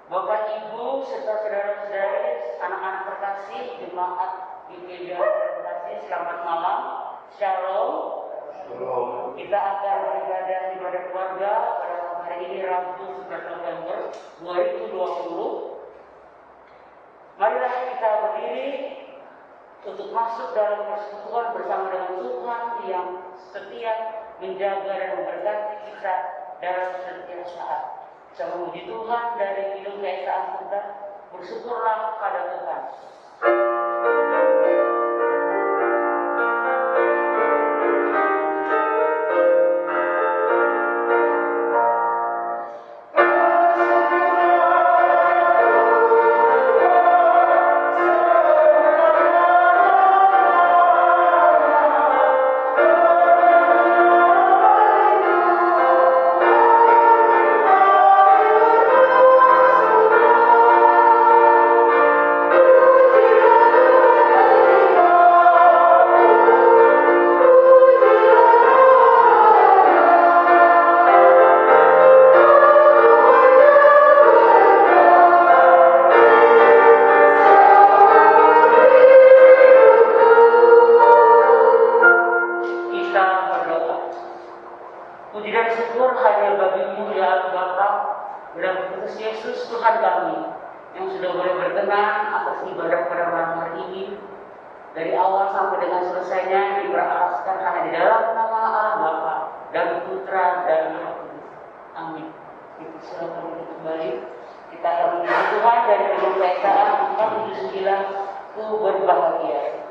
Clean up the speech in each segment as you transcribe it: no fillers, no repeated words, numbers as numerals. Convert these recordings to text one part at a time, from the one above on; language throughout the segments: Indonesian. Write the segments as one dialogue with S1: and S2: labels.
S1: Bapak Ibu serta saudara-saudari, anak-anak terkasih, jemaat IPB terkasih, selamat malam. Shalom. Kita akan beribadah keluarga pada hari ini Rabu 11 November 2020. Marilah kita berdiri untuk masuk dalam persekutuan bersama dengan Tuhan yang setia menjaga dan memberkati kita dalam setiap saat. Kita memuji Tuhan dari hidung keesaan kita, bersyukurlah pada Tuhan. Puji dan syukur hanya bagi-Mu ya Allah Bapa, berkat Kristus Yesus Tuhan kami yang sudah boleh berkenan atas ibadah pada malam hari ini, dari awal sampai dengan selesainya diberaskan hanya di dalam nama Allah Bapa dan Putra dan Roh Kudus. Amin. Kita silakan kembali. Kita akan menyembah Tuhan dari hidung keesaan 479, Ku berbahagia.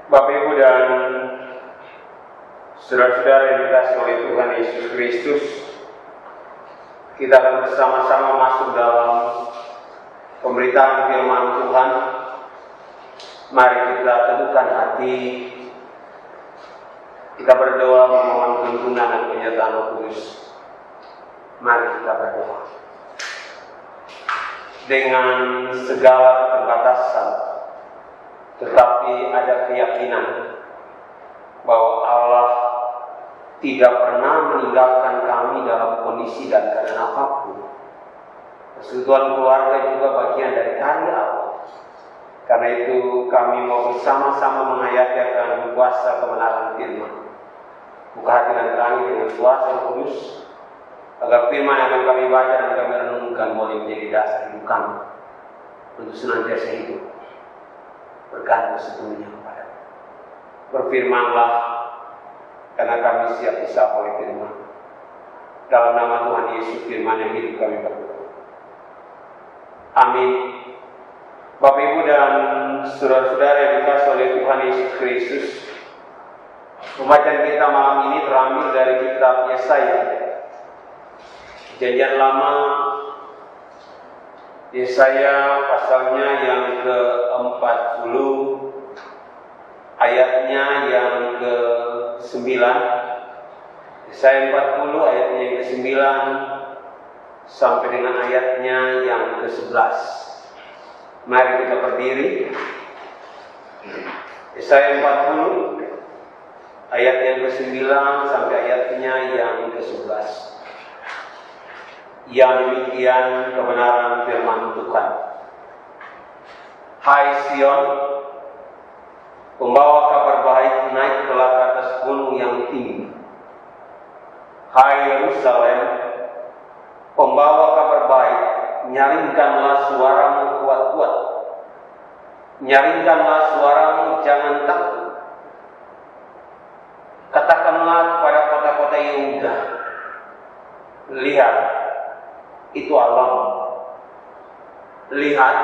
S2: Bapak Ibu dan saudara-saudara yang dikasihi oleh Tuhan Yesus Kristus, kita akan bersama-sama masuk dalam pemberitaan firman Tuhan. Mari kita teduhkan hati, kita berdoa memohon tuntunan dan penyertaan Roh Kudus. Mari kita berdoa. Dengan segala keterbatasan, tetapi ada keyakinan bahwa Allah tidak pernah meninggalkan kami dalam kondisi dan keadaan apapun. Persekutuan keluarga juga bagian dari karya Allah. Karena itu kami mau bersama-sama menghayati akan kuasa kebenaran firman. Buka hati dan terangi dengan kuasa Roh Kudus, agar firman yang akan kami baca dan kami renungkan boleh menjadi dasar hidup kami untuk senantiasa hidup bergantung sepenuhnya kepada-Mu. Berfirmanlah, karena kami siap disapa oleh firman. Dalam nama Tuhan Yesus, firman yang hidup kami berdoa. Amin. Bapak Ibu dan saudara-saudara yang dikasihi oleh Tuhan Yesus Kristus, pembacaan kita malam ini terambil dari kitab Yesaya, Perjanjian Lama, Yesaya pasalnya yang ke-40, ayatnya yang ke-9. Yesaya 40 ayatnya yang ke-9 sampai dengan ayatnya yang ke-11. Mari kita berdiri. Yesaya 40 ayat yang ke-9 sampai ayatnya yang ke-11. Yang demikian kebenaran firman Tuhan. Hai Sion, pembawa kabar baik, naiklah ke atas gunung yang tinggi. Hai Yerusalem, pembawa kabar baik, nyaringkanlah suaramu kuat-kuat. Nyaringkanlah suaramu, jangan takut. Katakanlah kepada kota-kota Yehuda, lihat, itu alam. Lihat,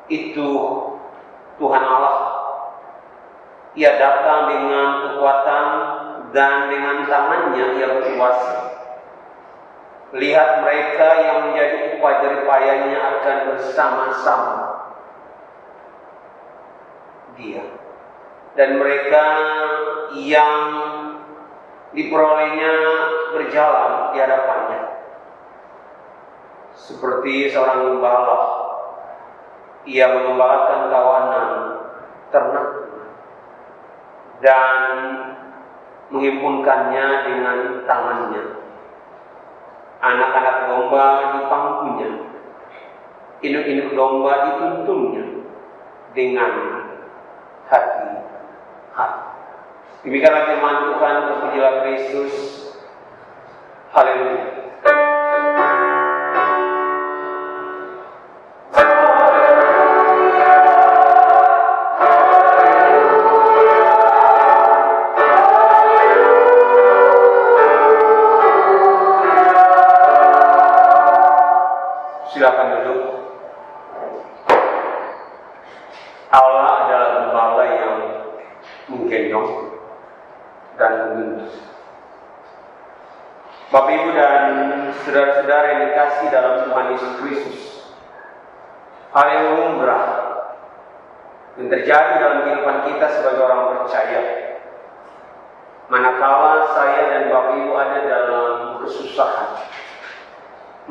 S2: itu Tuhan Allah. Ia datang dengan kekuatan dan dengan tangannya ia berkuasa. Lihat, mereka yang menjadi upah jeripayanya akan bersama-sama Dia, dan mereka yang diperolehnya berjalan di hadapannya seperti seorang gembala. Ia mengembalakan kawanan ternak dan menghimpunkannya dengan tangannya. Anak-anak domba di pangkunya, induk-induk domba dituntunnya dengan hati. Demikianlah firman Tuhan, terpujilah Kristus. Haleluya. Silakan duduk. Allah adalah gembala yang menggendong dan menuntun. Bapak Ibu dan saudara-saudara yang dikasihi dalam Tuhan Yesus Kristus, hal yang lumrah yang terjadi dalam kehidupan kita sebagai orang percaya, manakala saya dan Bapak Ibu ada dalam kesusahan,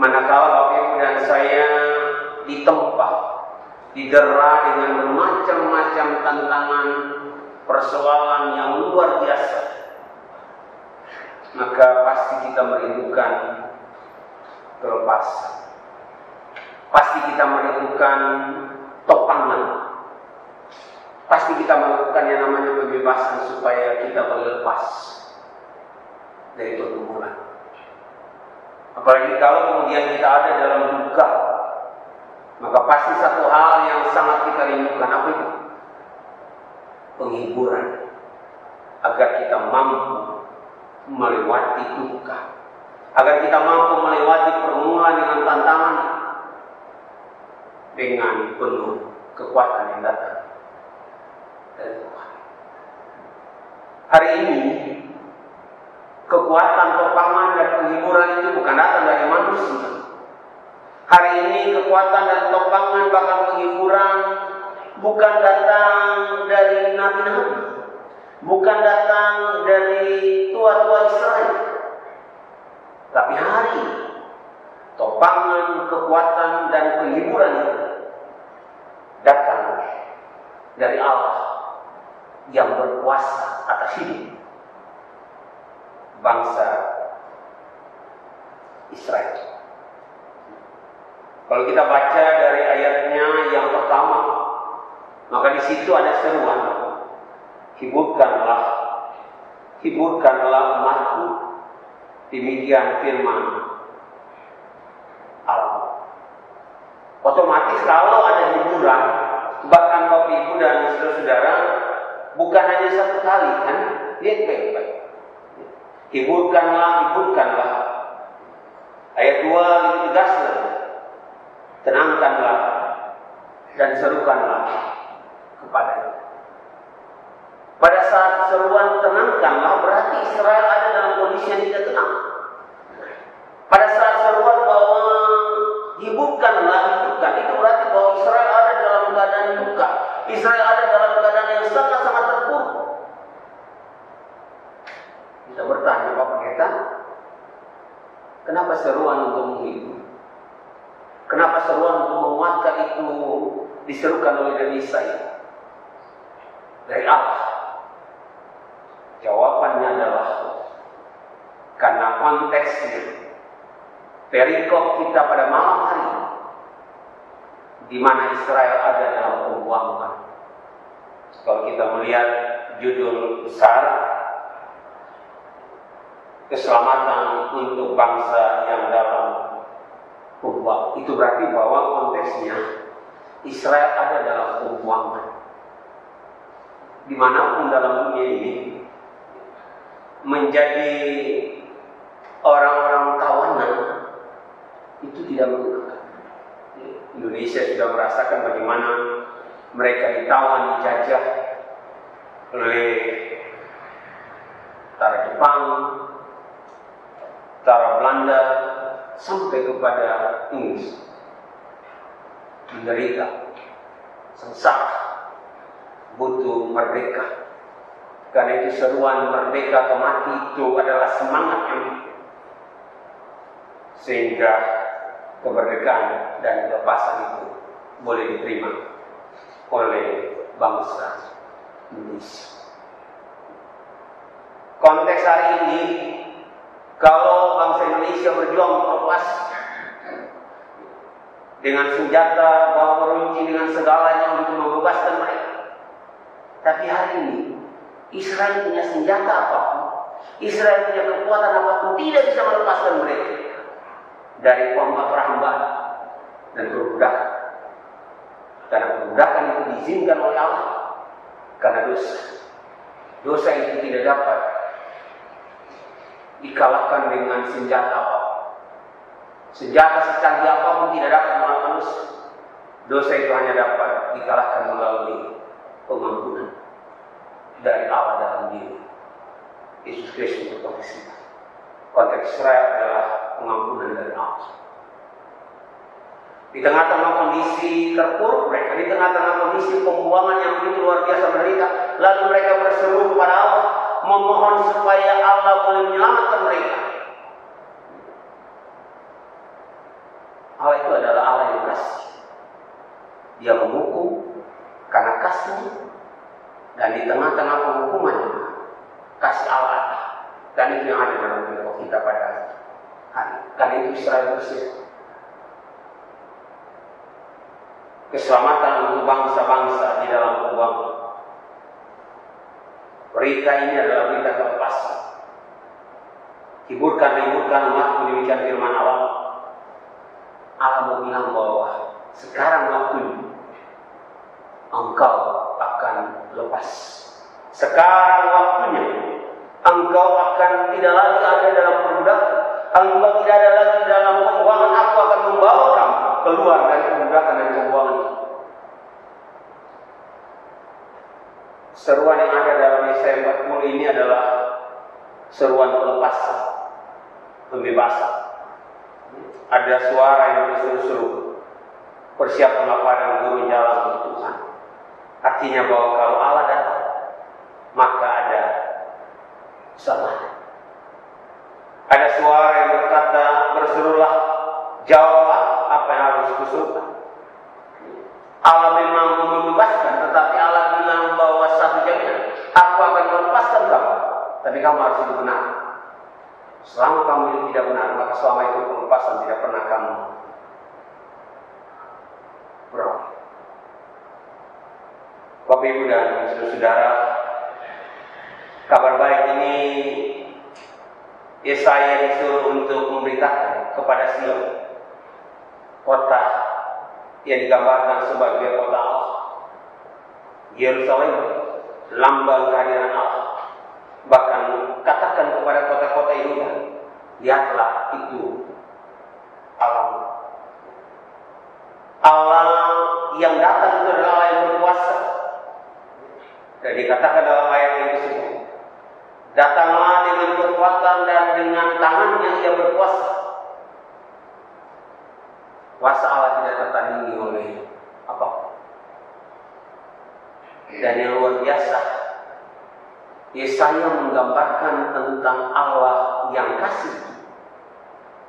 S2: manakala Bapak Ibu dan saya ditempa, didera dengan bermacam-macam tantangan, persoalan yang luar biasa, maka pasti kita merindukan kelepasan. Pasti kita merindukan topangan. Pasti kita melakukan yang namanya pembebasan supaya kita berlepas dari pergumulan. Apalagi kalau kemudian kita ada dalam duka, maka pasti satu hal yang sangat kita rindukan, apa itu? Penghiburan, agar kita mampu melewati duka, agar kita mampu melewati pergumulan dengan tantangan dengan penuh kekuatan yang datang dari Tuhan. Hari ini kekuatan, topangan dan penghiburan itu bukan datang dari manusia. Hari ini kekuatan dan topangan bahkan penghiburan bukan datang dari nabi-nabi, bukan datang dari tua-tua Israel, tapi hari topangan, kekuatan dan penghiburan itu datang dari Allah yang berkuasa atas hidup bangsa Israel. Kalau kita baca dari ayatnya yang pertama, maka di situ ada seruan, hiburkanlah umatku, demikian firman Allah. Otomatis kalau ada hiburan, bahkan Bapak Ibu dan saudara-saudara, bukan hanya satu kali, kan? Lihat baik-baik. Hiburkanlah. Ayat 2 lebih tegas lagi. Tenangkanlah dan serukanlah kepadanya. Pada saat seruan tenangkanlah, berarti Israel ada dalam kondisi yang tidak tenang. Pada saat seruan bahwa hiburkanlah, itu berarti bahwa Israel ada dalam keadaan duka. Israel ada dalam keadaan yang sangat-sangat terpuruk. Kita bertanya, Bapak Pendeta, kenapa seruan untuk menghibur? Kenapa seruan untuk menguatkan itu diserukan oleh Nabi Yesaya? Dari Allah. Jawabannya adalah karena konteksnya. Perikop kita pada malam hari ini, di mana Israel ada dalam pembuangan. Kalau kita melihat judul besar, keselamatan untuk bangsa yang dalam pembuangan, itu berarti bahwa konteksnya Israel ada dalam pembuangan. Dimanapun dalam dunia ini menjadi orang-orang tawanan itu tidak menggunakan. Indonesia sudah merasakan bagaimana mereka ditawan, dijajah oleh tentara Jepang, tentara Belanda, sampai kepada Inggris. Menderita, sengsara, butuh merdeka. Karena itu seruan merdeka atau mati itu adalah semangat yang sehingga kemerdekaan dan kebebasan itu boleh diterima oleh bangsa Indonesia. Konteks hari ini, kalau bangsa Indonesia berjuang melepas dengan senjata, bawa runcing dengan segalanya untuk membebaskan mereka. Tapi hari ini Israel punya senjata apapun, Israel punya kekuatan apapun, tidak bisa melepaskan mereka dari perambaan dan perbudakan. Karena perbudakan itu diizinkan oleh Allah karena dosa. Dosa itu tidak dapat dikalahkan dengan senjata apapun. Senjata secanggih apapun tidak dapat melawan dosa. Dosa itu hanya dapat dikalahkan melalui pengampunan dari Allah dalam diri Yesus Kristus untuk konteks kita. Konteks Israel adalah pengampunan dari Allah. Di tengah-tengah kondisi terpuruk mereka, di tengah-tengah kondisi pembuangan yang begitu luar biasa mereka, lalu mereka berseru kepada Allah, memohon supaya Allah boleh menyelamatkan mereka. Allah itu adalah Allah yang kasih. Dia menghukum karena kasih, dan di tengah-tengah penghukuman kasih Allah ada. Dan itu yang ada dalam firman kita pada hari ini. Karena itu Israel berseru. Keselamatan untuk bangsa-bangsa di dalam pembuangan. Berita ini adalah berita kelepasan. Hiburkan umatku, demikian firman Allah. Allah mau bilang bahwa sekarang waktunya engkau akan lepas. Sekarang waktunya engkau akan tidak lagi ada dalam perbudakan. Engkau tidak ada lagi dalam pembuangan. Aku akan membawa kamu keluar dari perbudakan dan pembuangan. Seruan yang ada dalam Yesaya 40 ini adalah seruan pelepasan, pembebasan. Ada suara yang berseru-seru, persiapkanlah padang gurun jalan untuk Tuhan. Artinya bahwa kalau Allah datang, maka ada keselamatan. Ada suara yang berkata, berserulah, jawablah apa yang harus kusuruhkan. Allah memang membebaskan, tetapi Allah bilang bahwa satu jaminan, aku akan melepaskan kamu, tapi kamu harus hidup benar. Selama kamu hidup tidak benar, maka selama itu pelepasan tidak pernah kamu beroleh. Bapak Ibu dan saudara, kabar baik ini Yesaya disuruh untuk memberitakan kepada Sion, kota yang digambarkan sebagai kota Allah, Yerusalem, lambang kehadiran Allah. Bahkan katakan kepada kota-kota Yehuda, lihatlah itu Allah. Allah yang datang itu adalah Allah yang berkuasa. Dan dikatakan dalam ayat yang tersebut, datanglah dengan kekuatan dan dengan tangan yang ia berkuasa. Kuasa Allah tidak tertandingi oleh apapun. Dan yang luar biasa, Yesaya menggambarkan tentang Allah yang kasih.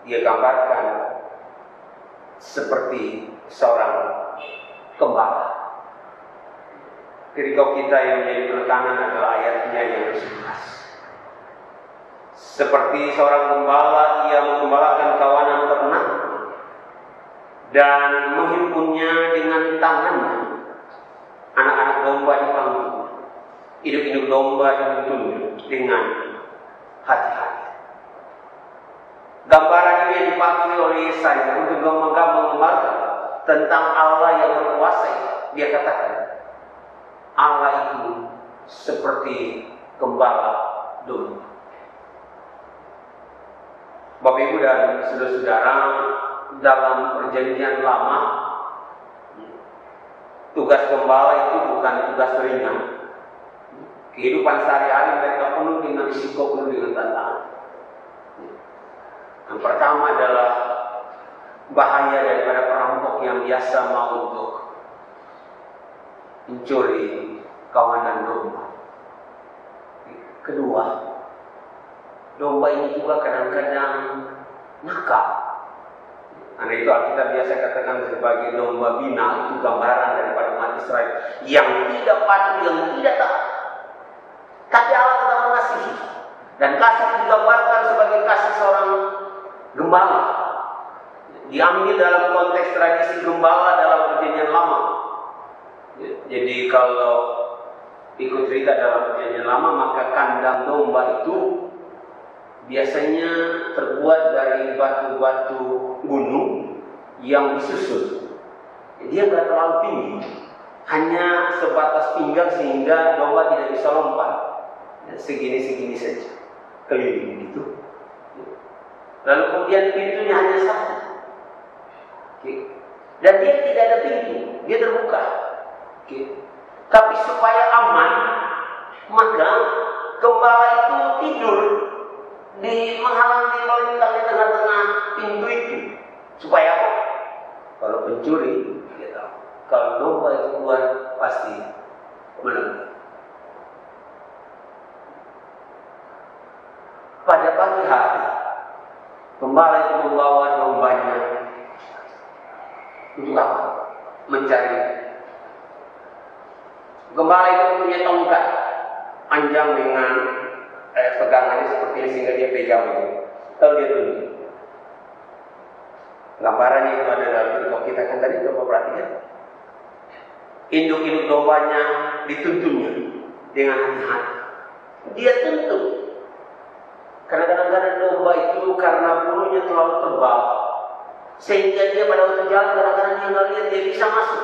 S2: Dia gambarkan seperti seorang gembala. Perikop kita yang menjadi penekanan adalah ayatnya yang ke-11. Seperti seorang gembala, ia menggembalakan kawanan ternak dan menghimpunnya dengan tangannya. Anak-anak domba dipanggil, induk-induk domba dituntun dengan hati-hati. Gambaran ini dipakai oleh Yesaya untuk menggambarkan tentang Allah yang berkuasa. Dia katakan, Allah itu seperti gembala domba. Bapak Ibu dan saudara-saudara, dalam perjanjian lama, tugas gembala itu bukan tugas ringan. Kehidupan sehari-hari mereka penuh dengan risiko, penuh dengan tantangan. Yang pertama adalah bahaya daripada perampok yang biasa mau untuk mencuri kawanan domba. Kedua, domba ini juga kadang-kadang nakal. Karena itu Alkitab biasa katakan sebagai domba bina, itu gambaran daripada umat Israel yang tidak patuh, yang tidak taat. Tapi Allah tetap mengasihi. Dan kasih digambarkan sebagai kasih seorang gembala. Diambil dalam konteks tradisi gembala dalam perjanjian lama. Jadi kalau ikut cerita dalam perjanjian lama, maka kandang domba itu biasanya terbuat dari batu-batu gunung yang disusun. Dia nggak terlalu tinggi, hanya sebatas pinggang sehingga domba tidak bisa lompat. Segini-segini saja, keliling gitu. Lalu kemudian pintunya hanya satu. Dan dia tidak ada pintu, dia terbuka. Tapi supaya aman, maka gembala itu tidur menghalangi melintang di tengah-tengah pintu itu. Supaya apa? Kalau pencuri, dia tahu. Kalau domba itu keluar, pasti menang. Pada pagi hari, gembala itu membawa dombanya untuk apa? Mencari. Gembala itu punya tongkat panjang dengan pegangannya seperti ini sehingga dia pegang ini. Lalu dia tunjuk. Gambarannya itu ada dalam perikop kita kan tadi, coba perhatikan. Induk-induk dombanya dituntunnya dengan hati-hati. Dia tuntut. Karena kadang-kadang domba itu karena bulunya terlalu tebal, sehingga dia pada waktu jalan kadang-kadang dia nggak lihat, dia bisa masuk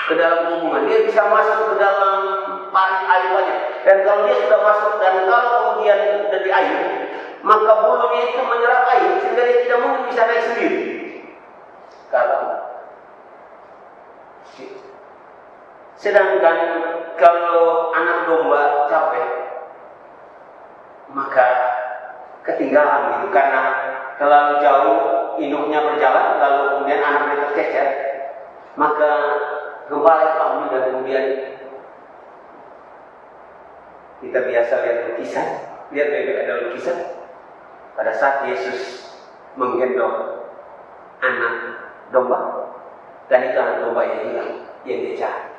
S2: ke dalam hubungan, dia bisa masuk ke dalam parit airnya. Dan kalau dia sudah masuk dan kalau kemudian dari air, maka bulunya itu menyerap air sehingga dia tidak mungkin bisa naik sendiri. Sedangkan kalau anak domba capek, maka ketinggalan gitu, karena terlalu jauh induknya berjalan lalu kemudian anaknya tercecer, maka gembala itu ambil dan kemudian kita biasa lihat lukisan, lihat ada lukisan pada saat Yesus menggendong anak domba dan itu anak domba yang hilang, yang dicari.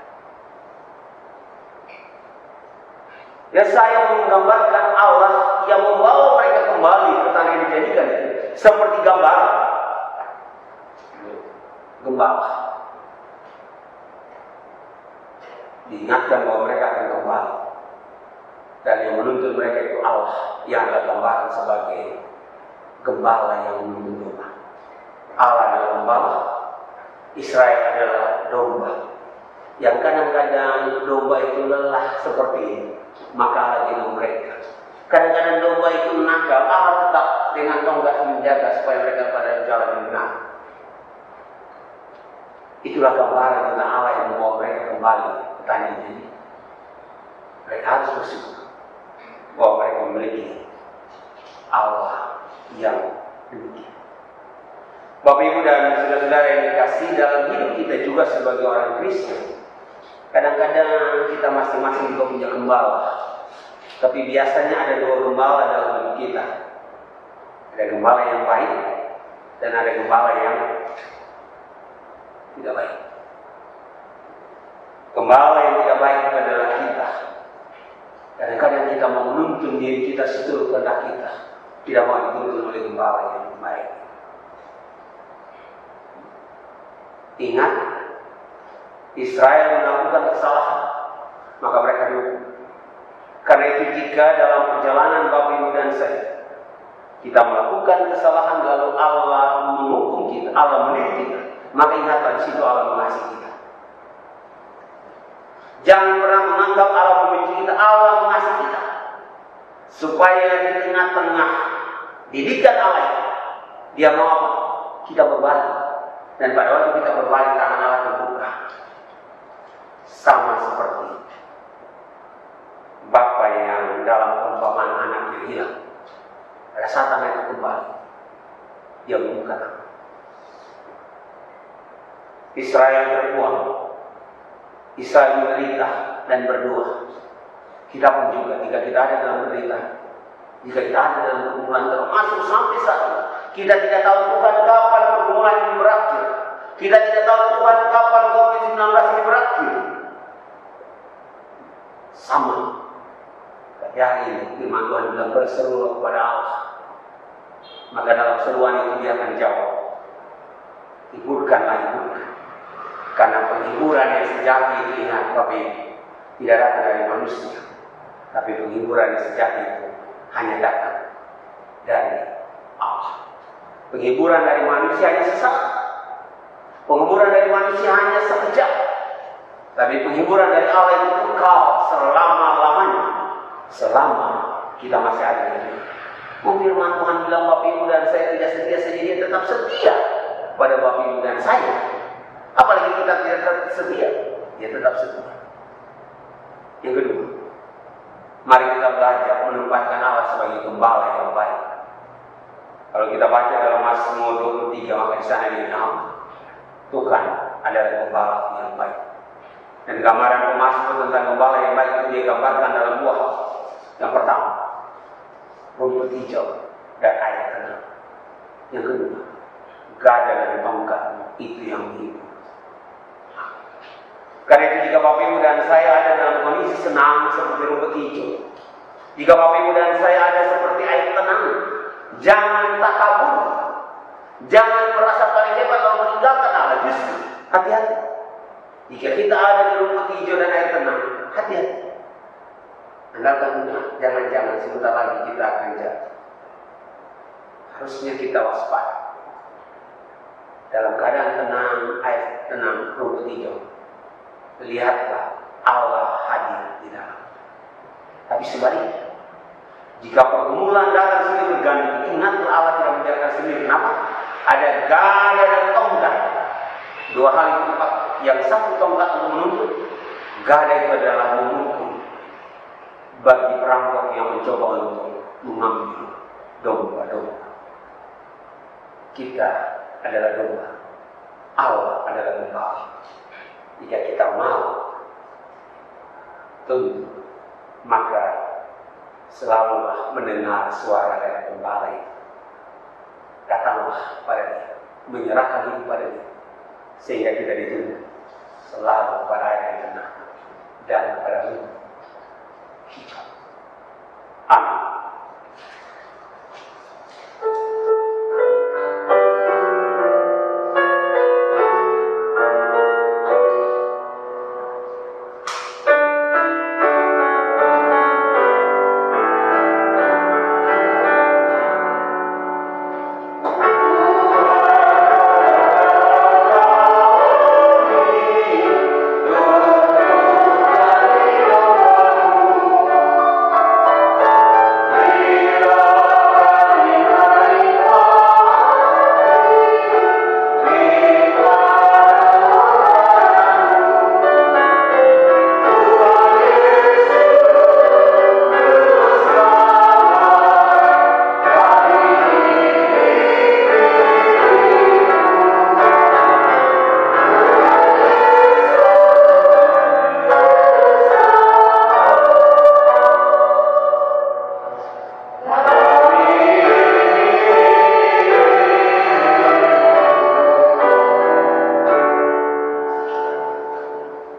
S2: Ya, saya menggambarkan Allah yang membawa mereka kembali ke tanah yang dijanjikan seperti gembala. Diingatkan bahwa mereka akan kembali. Dan yang menuntun mereka itu Allah yang adalah gambaran sebagai gembala yang menuntun domba. Allah adalah gembala, Israel adalah domba. Yang kadang-kadang domba itu lelah seperti ini, maka Allah gendong mereka. Kadang-kadang domba itu nakal, Allah tetap dengan tongkat menjaga supaya mereka pada jalan yang benar. Itulah gambaran tentang Allah yang membawa mereka kembali ke tanah ini. Mereka harus bersyukur bahwa mereka memiliki Allah yang demikian. Bapak Ibu dan saudara-saudara yang dikasihi, dalam hidup kita juga sebagai orang Kristen, kadang-kadang kita masing-masing juga punya gembala. Tapi biasanya ada dua gembala dalam hidup kita. Ada gembala yang baik dan ada gembala yang tidak baik. Gembala yang tidak baik itu adalah kita. Kadang-kadang kita mau menuntun diri kita seturut kehendak kita. tidak mau dituntun oleh gembala yang baik. Ingat, Israel melakukan kesalahan, maka mereka dihukum. Karena itu jika dalam perjalanan Bapak Ibu dan saya kita melakukan kesalahan lalu Allah menghukum kita, Allah mendidik kita, maka ingatlah di situ Allah mengasihi kita. Jangan pernah menganggap Allah membenci kita, Allah mengasihi kita. Supaya di tengah-tengah didikan Allah itu, Dia mau apa? Kita berbalik. Dan pada waktu kita berbalik, tangan Allah terbuka. Sama seperti Bapak yang dalam perumpamaan anak yang hilang. Pada saat anak itu kembali, Dia membuka tangan. Israel terbuang, Israel menderita dan berdoa. Kita pun juga, jika kita ada dalam menderita, jika kita ada dalam pergumulan termasuk sampai saat ini, kita tidak tahu Tuhan kapan pergumulan ini berakhir. Kita tidak tahu Tuhan kapan COVID-19 ini berakhir. Sama. Tapi hari ini firman Tuhan bilang berseru kepada Allah. Maka dalam seruan itu Dia akan jawab. Hiburkanlah, hiburkan. Karena penghiburan yang sejati itu, ingat Bapak Ibu, tidak datang dari manusia. Tapi penghiburan yang sejati itu hanya datang dari Allah. Penghiburan dari manusia hanya sesaat. Penghiburan dari manusia hanya sekejap. Tapi penghiburan dari Allah itu kekal selama-lamanya. Selama kita masih ada di dunia. Firman Tuhan bilang Bapak Ibu dan saya tidak setia saja, Dia tetap setia pada Bapak Ibu dan saya. Apalagi kita tidak setia, Dia tetap setia. Yang kedua, mari kita belajar menempatkan Allah sebagai gembala yang baik. Kalau kita baca dalam Mazmur 23, maka di sana dibilang Tuhan adalah gembala yang baik. Dan gambaran Mazmur tentang gembala yang baik itu Dia gambarkan dalam dua hal. Yang pertama, rumput hijau dan air tenang. Yang kedua, gada dan tongkat itu yang menghibur. Karena itu jika Bapak Ibu dan saya ada dalam kondisi senang seperti rumput hijau, jika Bapak Ibu dan saya ada seperti air tenang, jangan takabur, jangan merasa paling hebat kalau meninggalkan Allah. Justru hati-hati. Jika kita ada di rumput hijau dan air tenang, hati-hati. Andalkan jangan-jangan sebentar lagi kita akan jatuh. Harusnya kita waspada. Dalam keadaan tenang, air tenang, rumput hijau, lihatlah Allah hadir di dalam. Tapi sebaliknya, jika pergumulan datang silih berganti, ingatlah Allah tidak membiarkan sendiri. Kenapa? Ada gada dan tongkat. Dua hal itu tepat. Yang satu tongkat untuk menuntut, gada itu adalah memukul bagi perampok yang mencoba untuk mengambil domba-domba. Kita adalah domba, Allah adalah gembala. Jika kita mau tunduk, maka selalulah mendengar suara dari gembala itu. Datanglah pada Dia, menyerahkan diri pada Dia, sehingga kita dituntun selalu pada air yang tenang dan pada rumput hijau. Amin.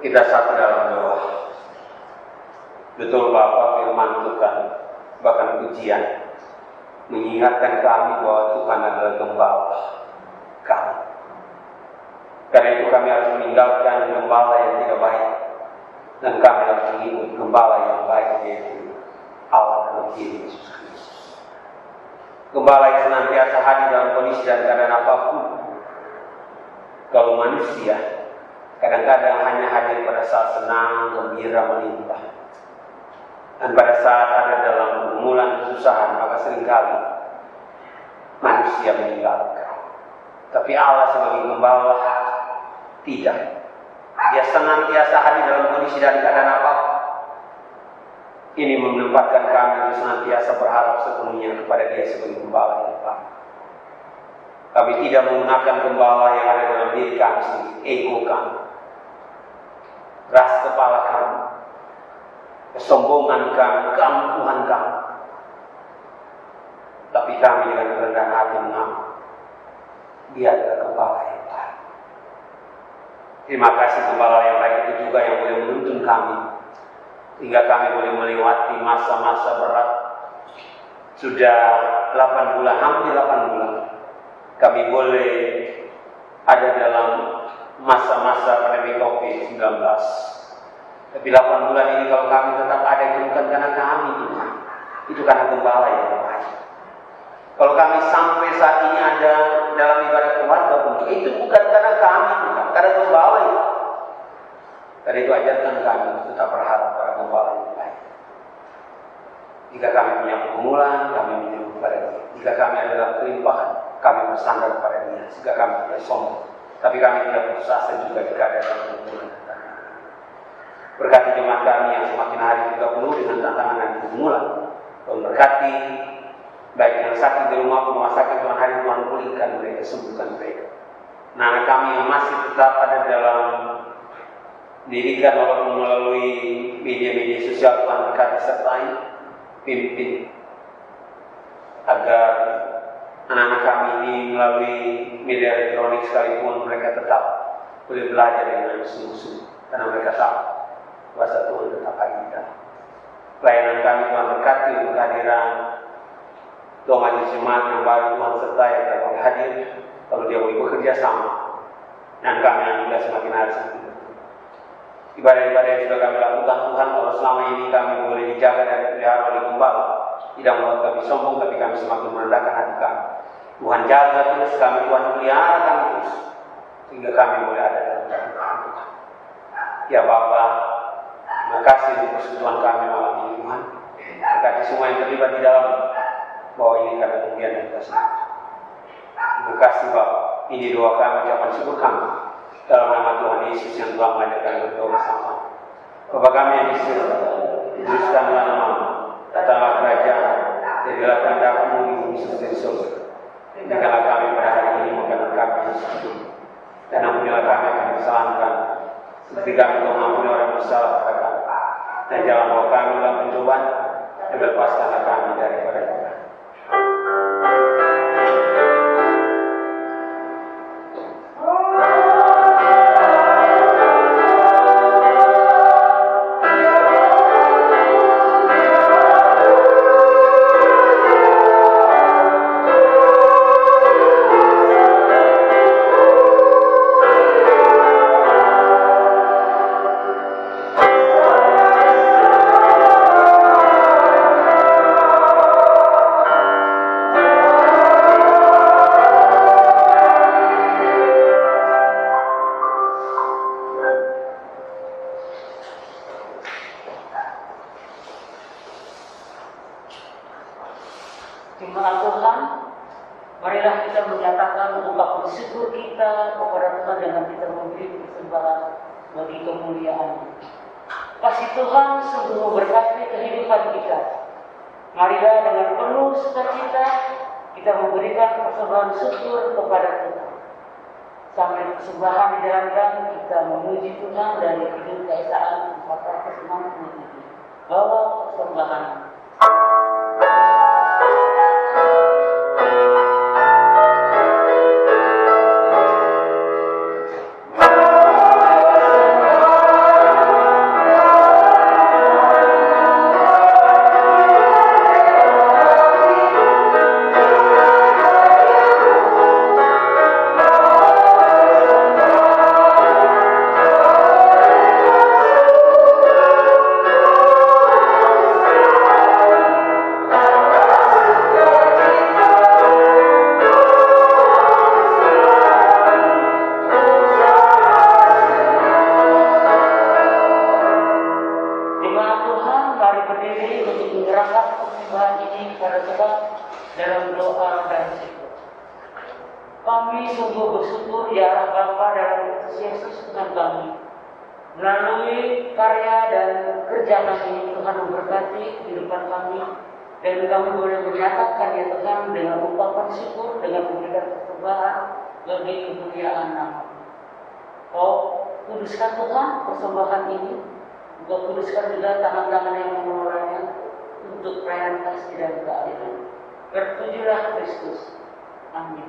S2: Kita satu dalam doa. Betul Bapak, firman Tuhan, bahkan pujian mengingatkan kami bahwa Tuhan adalah gembala kami. Karena itu kami harus meninggalkan gembala yang tidak baik, dan kami harus mengikut gembala yang baik, yaitu Allah dalam diri Yesus Kristus. Gembala yang senantiasa hadir dalam kondisi dan keadaan apapun. Kalau manusia kadang-kadang hanya hadir pada saat senang, gembira, melimpah, dan pada saat ada dalam pergumulan kesusahan, maka seringkali manusia meninggalkan. Tapi Allah sebagai gembala tidak. Dia senantiasa hadir dalam kondisi dan keadaan apapun. Ini menempatkan kami untuk senantiasa berharap sepenuhnya kepada Dia sebagai gembala yang baik. Kami tidak menggunakan gembala yang ada dalam diri kami sendiri, ego kami, ras kepala kami, kesombongan kami, keangkuhan kami. Tapi kami dengan kerendahan hati mengaku Dia adalah gembala yang baik. Terima kasih gembala yang baik itu juga yang boleh menuntun kami hingga kami boleh melewati masa-masa berat. Sudah 8 bulan, hampir 8 bulan kami boleh ada dalam masa-masa pandemi COVID-19. Tapi 8 bulan ini kalau kami tetap ada, itu bukan karena kami Tuhan, itu karena gembala yang baik. Kalau kami sampai saat ini ada dalam ibadah keluarga pun, itu bukan karena kami Tuhan, karena gembala itu. Karena itu ajarkan kami tetap berharap pada gembala yang baik. Jika kami punya pergumulan, kami menyeru kepada Dia. Jika kami ada dalam kelimpahan, kami bersandar kepada Dia. Jika kami tidak sombong, tapi kami tidak putus asa juga jika ada dalam pergumulan. Berkati jemaat kami yang semakin hari juga penuh dengan tantangan dan pergumulan. Tuhan berkati baik yang sakit di rumah sakit, Tuhan hari Tuhan pulihkan mereka, sembuhkan mereka. Nah, anak kami yang masih tetap ada dalam didikan walaupun melalui media-media sosial, Tuhan berkati sertai, pimpin agar anak-anak kami ini melalui media elektronik sekalipun mereka tetap boleh belajar dengan sungguh-sungguh, karena mereka tahu bahasa Tuhan tetap ada. Pelayanan kami Tuhan berkati untuk kehadiran Tuhan Majelis Jemaat yang baru, Tuhan sertai agar boleh hadir, kalau dia boleh bekerja sama, dan kami juga semakin hari semakin. Ibadah-ibadah yang sudah kami lakukan Tuhan, kalau selama ini kami boleh dijaga dan dipelihara oleh gembala, tidak membuat kami sombong, tapi kami semakin merendahkan hati kami. Tuhan jaga terus kami, Tuhan pelihara kami terus, sehingga kami boleh ada dalam keadaan Tuhan. Ya Bapa, terima kasih untuk persekutuan kami malam ini Tuhan. Berkati semua yang terlibat di dalam, bahwa ini karena kemuliaan yang kita. Terima kasih Bapa. Ini doa kami, ucapan syukur kami. Dalam nama Tuhan Yesus yang telah mengajarkan berdoa bersama. Bapa kami yang di surga, kuduskanlah namamu, datanglah kerajaan, jadilah kehendak-Mu di bumi seperti di surga. Berikanlah kami pada hari ini makanan kami yang secukupnya, dan ampunilah kami akan kesalahan, seperti kami telah mengampuni orang bersalah kepada kami. Dan jangan bawa kami dalam pencobaan, dan lepaskanlah kami daripada jahat.
S1: Jemaat Tuhan, marilah kita menyatakan ungkapan syukur kita kepada Tuhan dengan kita memberi persembahan bagi kemuliaan. Kasih Tuhan sungguh memberkati kehidupan kita. Marilah dengan penuh sukacita kita memberikan persembahan syukur kepada Tuhan. Sambil persembahan dijalankan, kita memuji Tuhan dari Kidung Keesaan 467. Bawa persembahan. berserta dalam doa dan syukur. Kami sungguh bersyukur ya Allah Bapa dalam Yesus Tuhan kami. Melalui karya dan kerja kami, Tuhan memberkati kehidupan kami, dan kami boleh menyatakan ya Tuhan dengan ungkapan syukur, dengan memberikan persembahan bagi kemuliaan nama. Kau kuduskan Tuhan persembahan ini, Kau kuduskan juga tangan-tangan yang mengelolanya untuk pelayanan kasih dan keadilan. Terpujilah Kristus. Amin.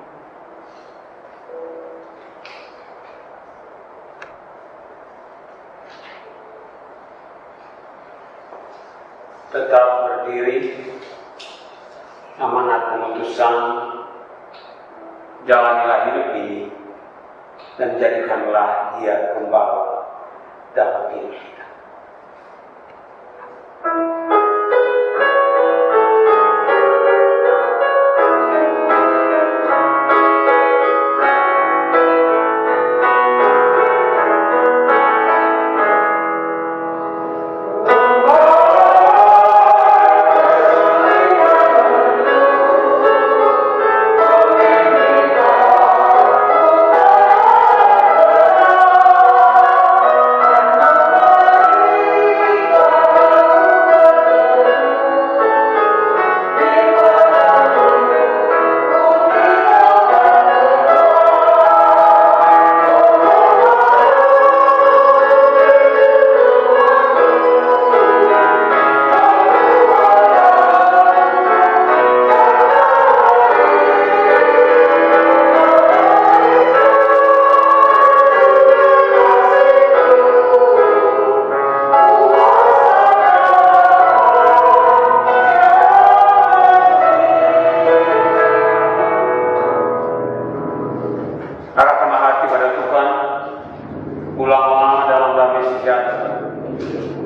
S2: Tetap berdiri, amanat pemutusan, jalanilah hidup ini, dan jadikanlah dia gembala dalam hidup kita.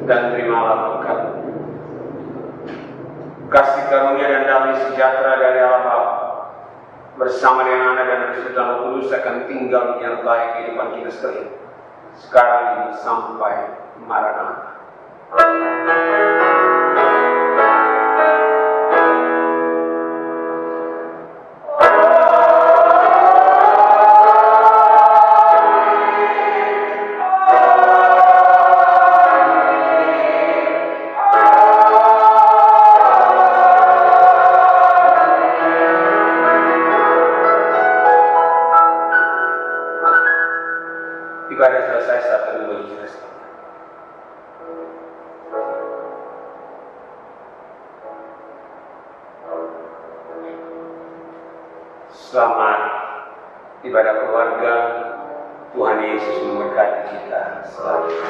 S2: Dan terimalah berkat, kasih karunia dan damai sejahtera dari Allah Bapa bersama dengan Anak dan Roh Kudus akan tinggal menyertai kehidupan kita sekalian sekarang ini sampai Maranatha. Ibadah selesai saat kedua Yesus. Selamat ibadah keluarga. Tuhan Yesus memberkati kita selalu.